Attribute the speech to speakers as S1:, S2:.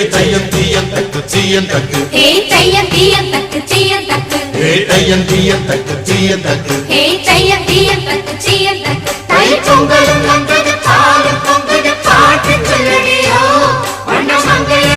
S1: தையம் தீயம் தக்கு சீயம் தக்கு
S2: தையம் தீயம் தக்கு சீயம் தக்கு
S1: தையம் தீயம் தக்கு சீயம் தக்கு
S2: தையம் தீயம் தக்கு சீயம் தக்கு
S3: தை பொங்கலும்